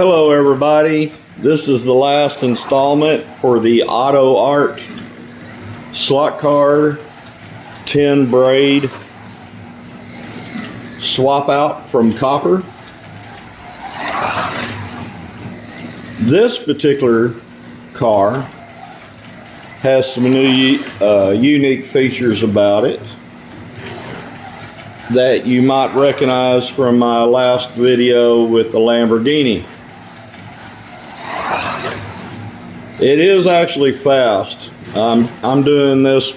Hello everybody, this is the last installment for the Auto Art slot car 10 braid swap out from copper. This particular car has some new unique features about it that you might recognize from my last video with the Lamborghini. It is actually fast. I'm doing this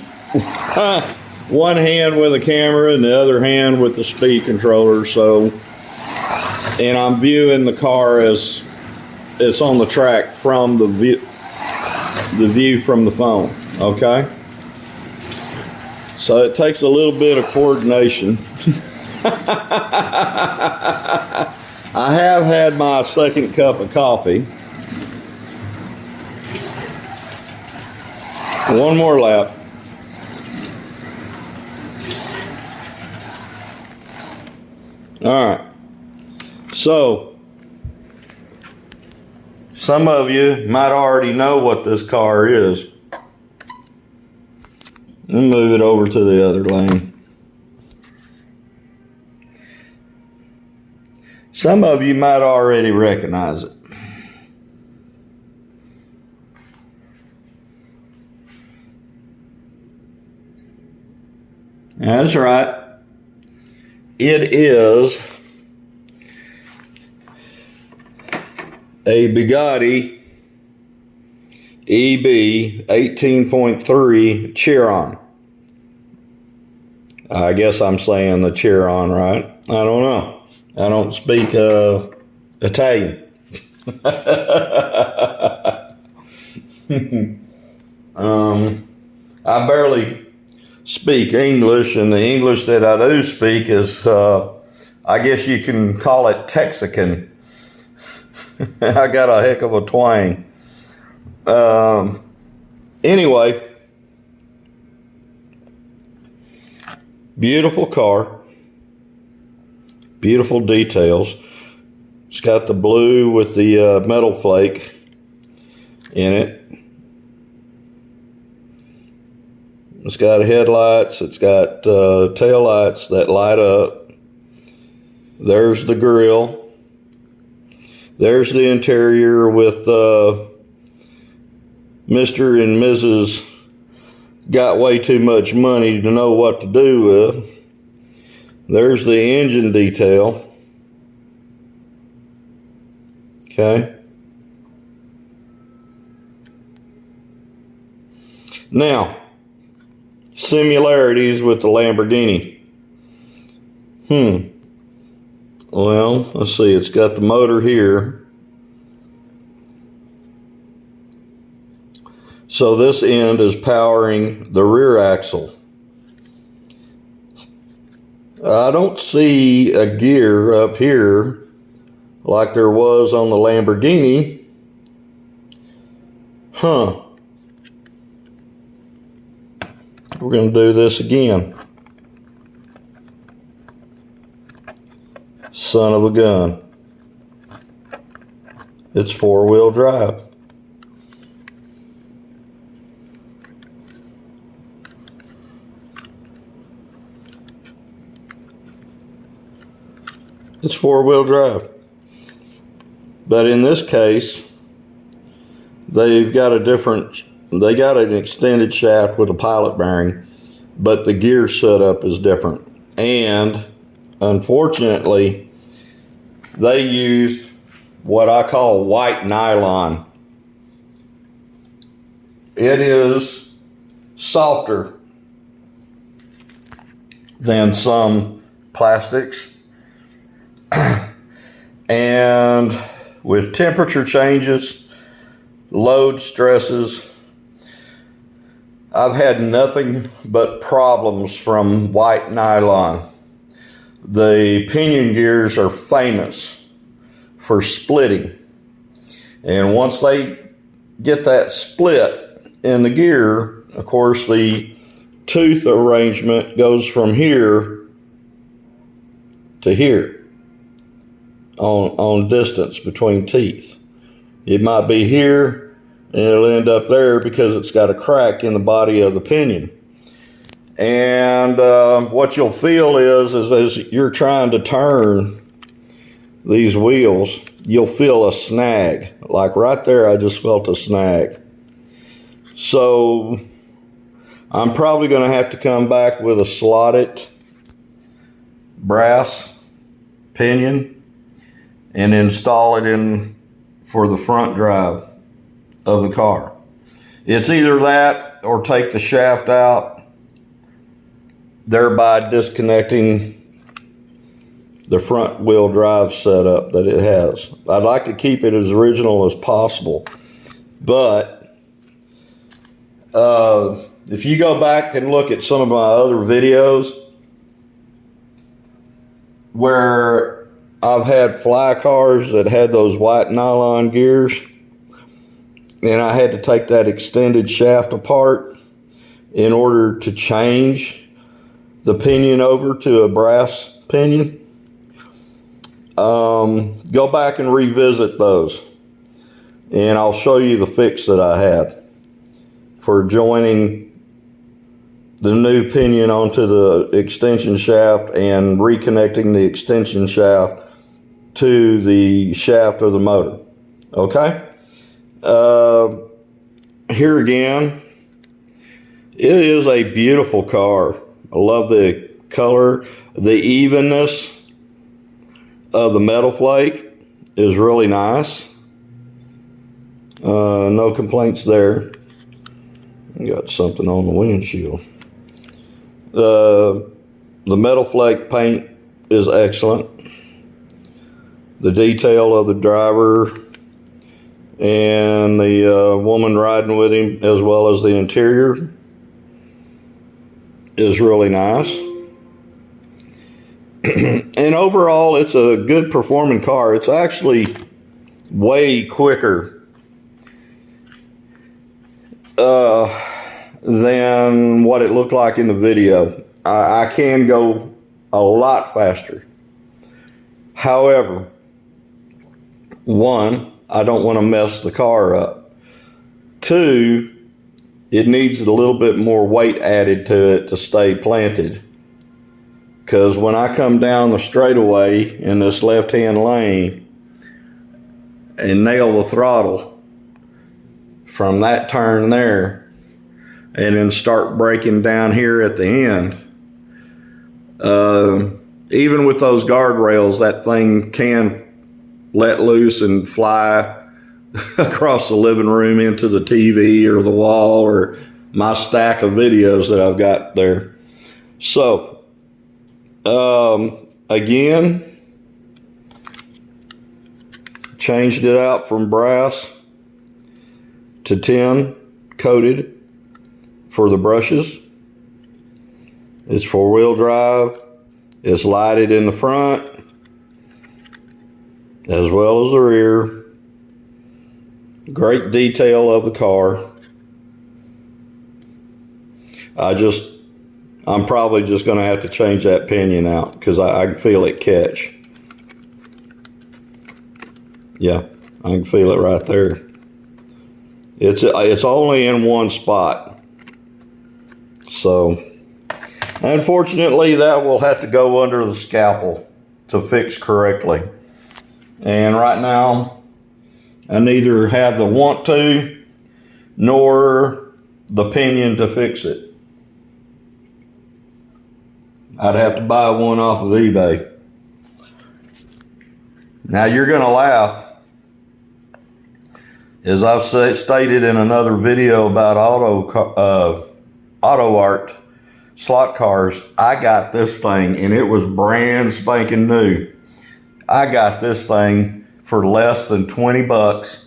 one hand with a camera and the other hand with the speed controller, and I'm viewing the car as it's on the track from the view from the phone, okay? So it takes a little bit of coordination. I have had my second cup of coffee. One more lap. All right. So, some of you might already know what this car is. Let me move it over to the other lane. Some of you might already recognize it. That's right. It is a Bugatti EB 18.3 Chiron. I guess I'm saying the Chiron, right? I don't know. I don't speak Italian. I barely speak English, and the English that I do speak is, I guess you can call it Texican. I got a heck of a twang. Anyway, beautiful car, beautiful details. It's got the blue with the metal flake in it. It's got headlights, it's got tail lights that light up. There's the grille. There's the interior with Mr. and Mrs. got way too much money to know what to do with. There's the engine detail. Okay. Now, similarities with the Lamborghini. Well, let's see. It's got the motor here. So this end is powering the rear axle. I don't see a gear up here like there was on the Lamborghini. We're going to do this again. Son of a gun. It's four-wheel drive. It's four-wheel drive. But in this case, they got an extended shaft with a pilot bearing, but the gear setup is different. And unfortunately, they used what I call white nylon. It is softer than some plastics. And with temperature changes, load stresses, I've had nothing but problems from white nylon. The pinion gears are famous for splitting. And once they get that split in the gear, of course, the tooth arrangement goes from here to here. on distance between teeth. It might be here and it'll end up there because it's got a crack in the body of the pinion. And what you'll feel is as you're trying to turn these wheels, you'll feel a snag. Like right there, I just felt a snag. So I'm probably going to have to come back with a slotted brass pinion and install it in for the front drive of the car. It's either that or take the shaft out, thereby disconnecting the front wheel drive setup that it has. I'd like to keep it as original as possible, but if you go back and look at some of my other videos where I've had fly cars that had those white nylon gears, and I had to take that extended shaft apart in order to change the pinion over to a brass pinion. Go back and revisit those, and I'll show you the fix that I had for joining the new pinion onto the extension shaft and reconnecting the extension shaft to the shaft of the motor. Okay? Here again, it is a beautiful car. I love the color. The evenness of the metal flake is really nice. No complaints there. Got something on the windshield. The metal flake paint is excellent. The detail of the driver and the woman riding with him, as well as the interior, is really nice. And overall, it's a good performing car. It's actually way quicker than what it looked like in the video. I can go a lot faster. However, one, I don't want to mess the car up. Two, it needs a little bit more weight added to it to stay planted. Because when I come down the straightaway in this left-hand lane and nail the throttle from that turn there and then start braking down here at the end, even with those guardrails, that thing can let loose and fly across the living room into the TV or the wall or my stack of videos that I've got there. So, again, changed it out from brass to tin coated for the brushes. It's 4-wheel drive. It's lighted in the front as well as the rear. Great detail of the car. I'm probably just going to have to change that pinion out because I can feel it catch. Yeah, I can feel it right there. It's only in one spot. So, unfortunately, that will have to go under the scalpel to fix correctly. And right now, I neither have the want to nor the pinion to fix it. I'd have to buy one off of eBay. Now you're going to laugh. As I've stated in another video about auto art slot cars, I got this thing and it was brand spanking new. I got this thing for less than 20 bucks,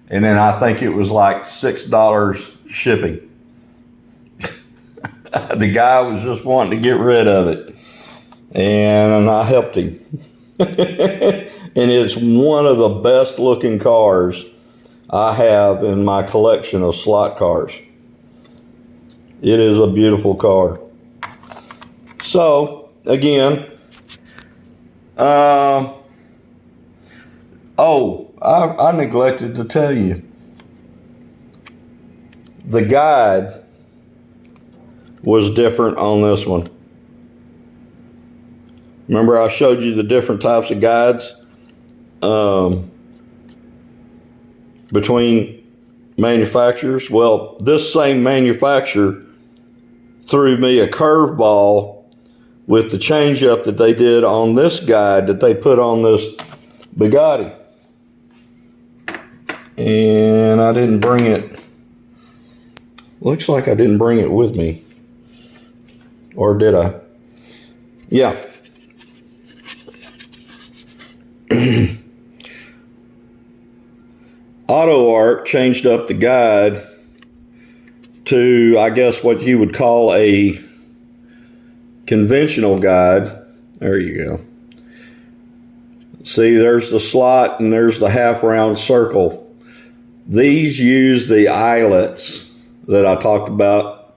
and then I think it was like $6 shipping. The guy was just wanting to get rid of it, and I helped him. And it's one of the best looking cars I have in my collection of slot cars. It is a beautiful car. So, again, Oh, I neglected to tell you. The guide was different on this one. Remember I showed you the different types of guides between manufacturers? Well, this same manufacturer threw me a curveball with the change up that they did on this guide that they put on this Bugatti. And I didn't bring it. Looks like I didn't bring it with me. Or did I? Yeah. Auto Art changed up the guide to, I guess, what you would call a conventional guide. There you go. See, there's the slot and there's the half round circle. These use the eyelets that I talked about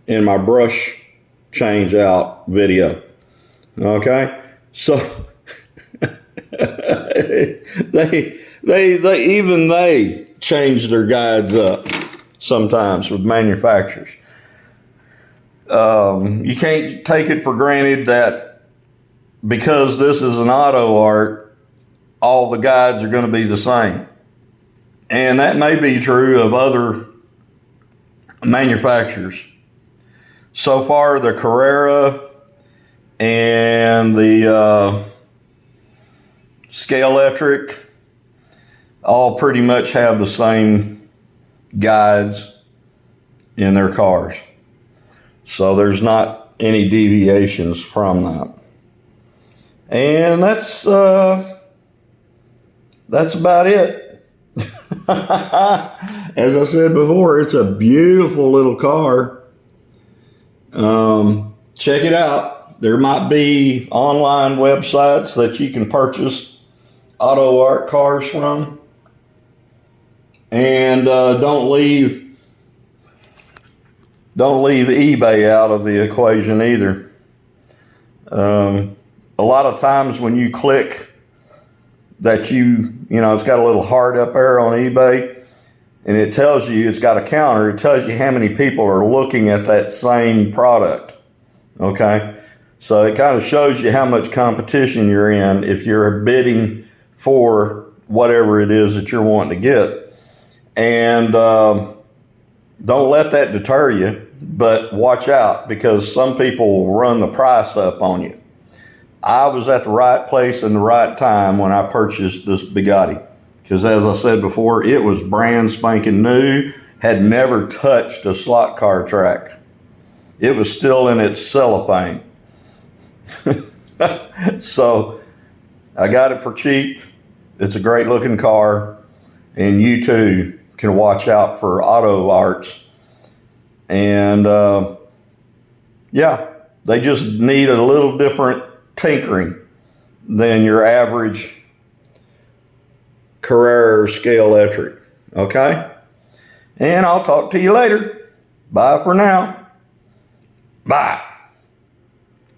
in my brush change out video. Okay, so they change their guides up sometimes with manufacturers. You can't take it for granted that because this is an Auto Art, all the guides are going to be the same. And that may be true of other manufacturers. So far, the Carrera and the Scalextric all pretty much have the same guides in their cars. So there's not any deviations from that. And that's about it. As I said before, it's a beautiful little car. Check it out. There might be online websites that you can purchase Auto Art cars from. And don't leave eBay out of the equation either. A lot of times when you click that you know, it's got a little heart up there on eBay, and it tells you, it's got a counter, it tells you how many people are looking at that same product, okay? So it kind of shows you how much competition you're in if you're bidding for whatever it is that you're wanting to get. And don't let that deter you, but watch out, because some people will run the price up on you. I was at the right place in the right time when I purchased this Bugatti, because as I said before, it was brand spanking new, had never touched a slot car track. It was still in its cellophane. So I got it for cheap. It's a great looking car, and you too can watch out for Auto Arts. And yeah, they just need a little different tinkering than your average Carrera or Scalextric. Okay? And I'll talk to you later. Bye for now. Bye.